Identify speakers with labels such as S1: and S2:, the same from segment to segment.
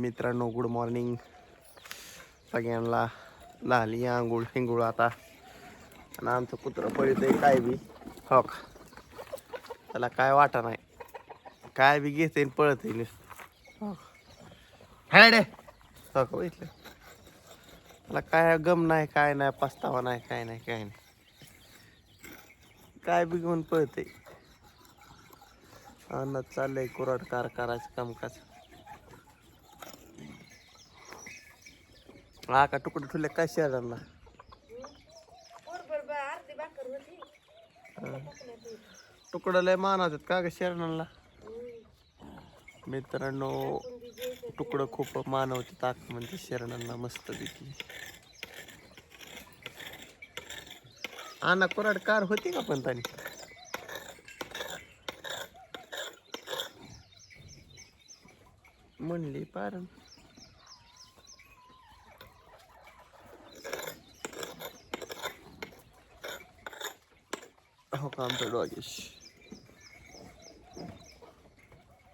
S1: मित्रांनो good morning सगळ्यांना. झाली आंघोळ हिंगोळ आता. आणि आमचं कुत्रं पळतंय काय बी हो का, त्याला काय वाटा नाही, काय बी घेते पळतंय नुसतं हॅडे हो का बघितलं. त्याला काय गम नाही, काय नाही, पस्तावा नाही, काय नाही, काय नाही, काय बी घेऊन पळतंय. अन्नात चाललंय कुराड कार करायचं कामकाज. हा का तुकडे ठुले काय शहरांना तुकडं लय मानवतात का ग शहरांना. मित्रांनो तुकडं खूप मानवते ताक म्हणजे शहरांना मस्त पैकी. अन्ना कुराड कार होती का पण तानी म्हणली पार हो का. आमचं डॉगेश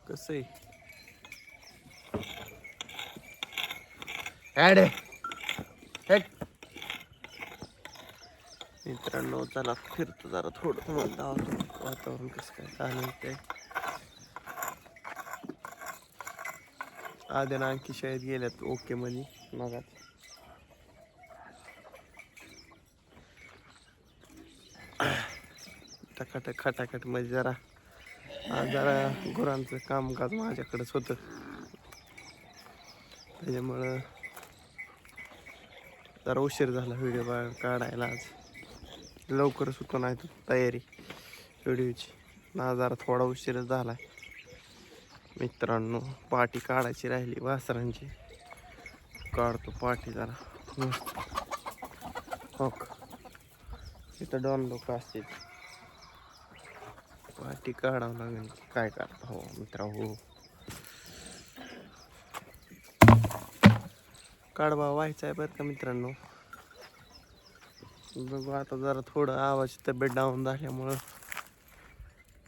S1: कसं आहे ॲड हेट. मित्रांनो चला फिरतो जरा थोडं थोडं वातावरण कसं काय चालू. आद्या ना आणखी शाळेत गेल्यात ओके मध्ये मगात. टकाटक खटाखट मध्ये जरा आज जरा गुरांचं कामकाज माझ्याकडेच होतं, त्याच्यामुळं जरा उशीर झाला व्हिडिओ काढायला. आज लवकरच होतो नाही तर तयारी व्हिडिओची ना, जरा थोडा उशीरच झाला. मित्रांनो पाठी काढायची राहिली वासरांची, काढतो पाठी जरा हो का. तिथं दोन लोक असतील, पाठी काढावं लागेल. काय करता हो मित्रा हो. काढवा व्हायचा आहे बरं का मित्रांनो. बघू आता जरा थोडं आवाज तब्येत डाऊन झाल्यामुळं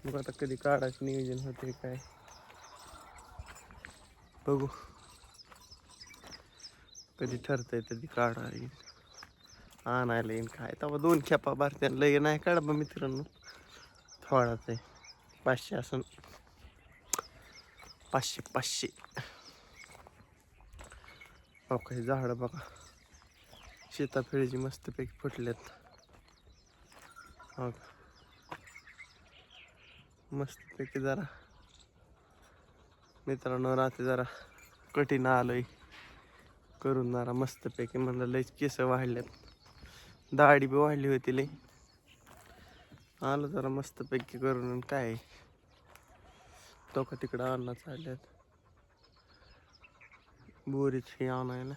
S1: मग आता कधी काढायचं नियोजन होते काय बघू, कधी ठरतंय कधी काढा येईल आणायला येईन. काय तेव्हा 2 खेपा भरत्या लय नाही काढ बा मित्रांनो, थोडाच आहे. 500 असून 500 हो काही झाड बघा सीताफळीची मस्तपैकी फुटल्यात हो का. मस्तपैकी जरा मित्रांनो रात्री जरा कठीण आलोय करून जरा मस्तपैकी. म्हणलं लयच केस वाढल्यात, दाढी बी वाढली होती लय. आलं जरा मस्तपैकी करून. काय तो का तिकडं आणला चालल्यात बोरीच हे आणायला,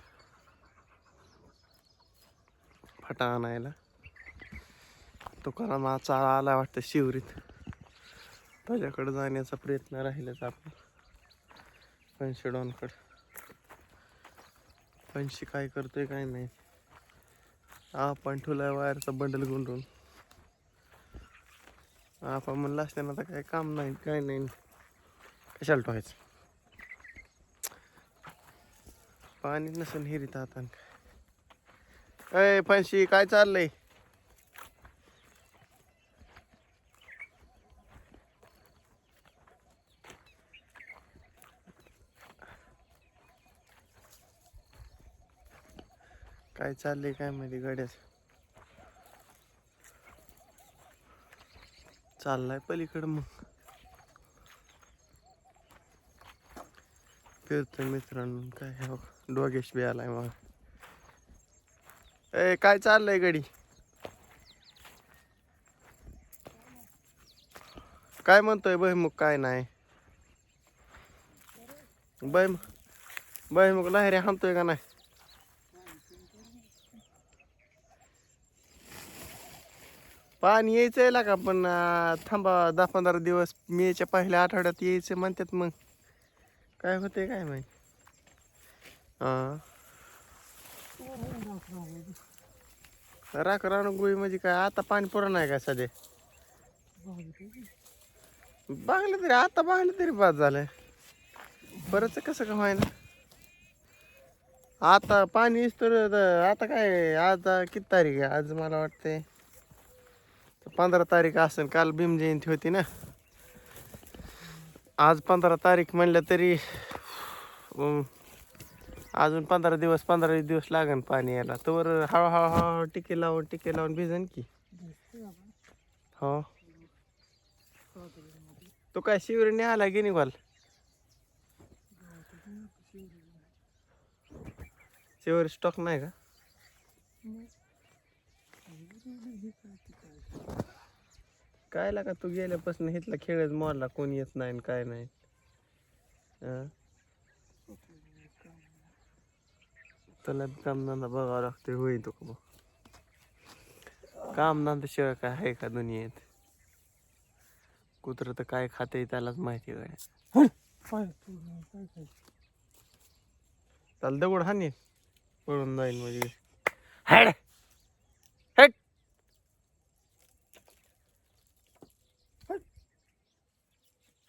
S1: फटा आणायला. तुकाराम चाळा आला वाटतं शिवरीत, त्याच्याकडे जाण्याचा प्रयत्न राहिलाच आपण. 50 डॉनकडं 50 काय करतोय काय नाही. आपण ठुलाय वायरचा बंडल गुंडून. आपण म्हणलं असताना आता काय काम नाही काय नाही, कशाला ठेवायचं. पाणी नसेल हिरीत आता काय. 50 काय चाललंय. काय चाललंय काय माहिती गड्याच. चाललाय पलीकडं मग फिरतोय मित्रांनो. काय हो डोगेश बी आलाय मग. काय चाललंय गडी. काय म्हणतोय बहिमुख. काय नाही बहिमुख लहरी हाणतोय का नाही. पाणी यायचंय ना का पण थांबा 10-15 दिवस. मेच्या पहिल्या आठवड्यात यायचं म्हणतात. मग काय होते काय माहिती. राख रानगोळी म्हणजे काय आता पाणी पुरं नाही काय सध्या. बागलं तरी आता बागलं तरी बाद झालंय. बरंच कसं का व्हायना. आता पाणीच तर आता काय आज किती तारीख आहे आज मला वाटते 15 तारीख असेल काल भीम जयंती होती ना आज 15 तारीख म्हणलं तरी अजून 15 दिवस लागन पाणी यायला तर हळूहळू टिके लावून भिजन की हो तो काय शिवरीने आला की निघाल शिवर स्टॉक नाही का काय लागा तू गेल्यापासून इथला खेळच मोडला कोणी येत नाही काय नाही त्याला कामधंदा बघावं लागतोय होईल तो का कामधंदा शिवाय काय आहे का दुनियेत कुत्र तर काय खाते त्यालाच माहिती काय त्याला दगड हानी पळून जाईल म्हणजे हेड हेड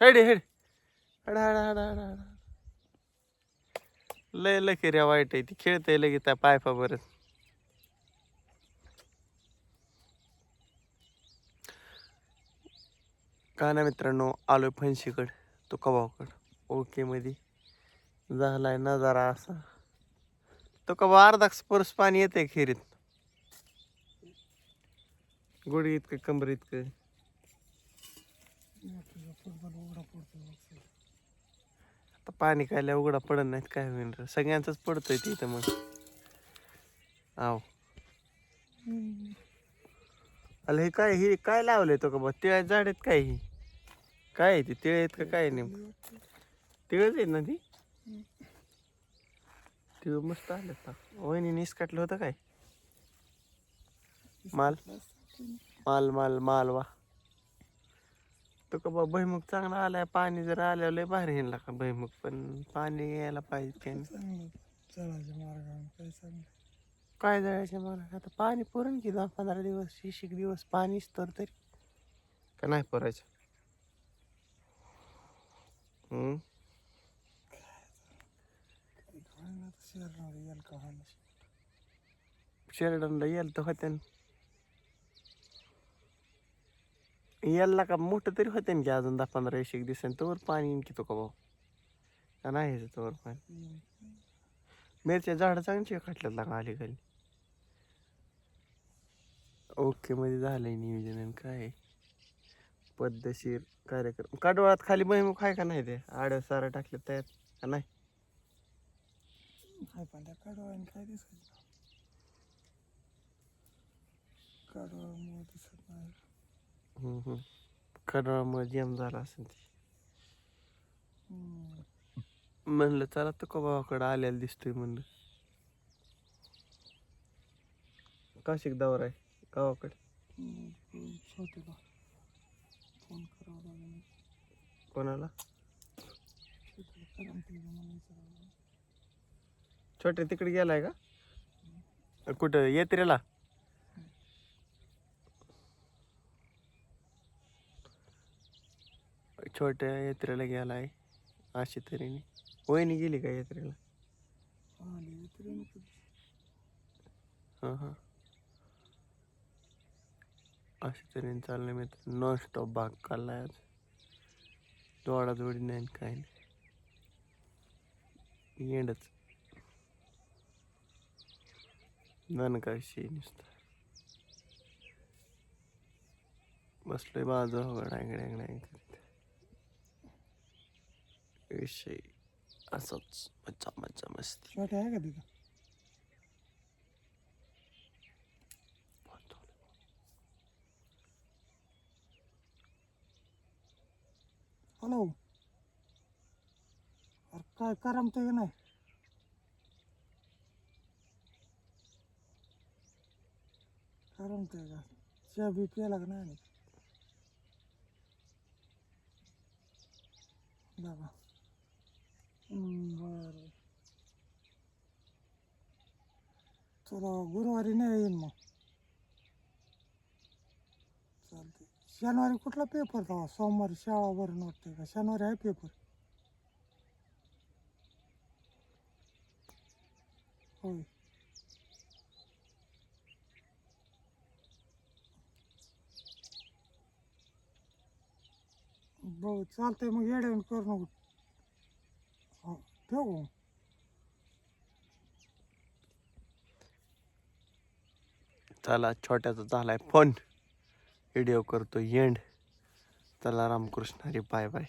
S1: हेड हेड हड हड हड हड हड लय लकेऱ्या वाईट आहे ती खेळते लगे त्या पायपा बरं का ना मित्रांनो आलोय फणशीकड तो कबावकड ओके मध्ये झालाय नजारा असा तो कबा अर्धा स्पर्श पाणी येते खेरीत गुडी इतकं कंबर इतकं आता पाणी कायला उघडा पडत नाहीत काय होईल रे सगळ्यांचंच पडतंय तिथं मग आव अरे हे काय लावलंय तो का बा तिळा झाड आहेत काय ही काय आहे ती तिळ आहेत का काय नेमकं तिळच आहेत ना ती तिळ मस्त आलं का वहिनी निसकाटलं होतं काय माल माल माल माल वा तो का बा भैमुख चांगला आलाय पाणी जर आल्यावर लय भारी येईल का भैमुख पण पाणी यायला पाहिजे काय जायचं मला आता पाणी पुरण की 10-15 दिवस 20 दिवस पाणीच तर तरी का नाही पुरायचं शेरडनला येईल तर होत्या यायला का मोठं तरी होते की अजून 10-15-20 दिवसांनी तोवर पाणी येईन की तो का भाऊ का नाही तोवर पाणी मिरच्या झाडं चांगली खाटल्यात लागा आली खाली ओके मध्ये झालंय नियोजन आणि काय पद्धतशीर कार्यक्रम कडवळात खाली भैमुख आहे का नाही ते आड्या सारा टाकले त्यात का नाही पण त्या कडवळाने काय दिसत कडवळामुळे दिसत नाही कडवळामुळे जेम झाला असेल ती म्हणलं चला तर कबावाकडं आलेला दिसतोय म्हणलं काशिक दौरा आहे गावाकडे कोणाला छोटे तिकडे गेलाय का कुठं येत्रेला छोट्या यात्रेला गेलाय अशी तऱ्हेने वहिनी गेली का यात्रेला हां अशा तऱ्हेने चाललंय मी नॉन स्टॉप भाग काढलाय आज जोडाजोडी नाही काय नाही येंडच नन काय विषय नुसतं बसलोय बाजू गडांगड्या विषय असंच मज्जा मज्जा मस्ती छोटे आहे का तिथं हॅलो अरे काय करमतंय का नाही करमतंय का चहा बी प्यायला का नाही बाबा बरं चला गुरुवारी नाही येईन मग चालते शनिवारी कुठला पेपर तेव्हा सोमवारी शाळा बरं वाटते का शनिवारी आहे पेपर
S2: होय. बरं चालतंय मग येड्यावून करू नको. हो ठेवू.
S1: चला छोट्याचा झालाय फोन व्हिडिओ करतो एंड. चला रामकृष्ण हरी बाय बाय.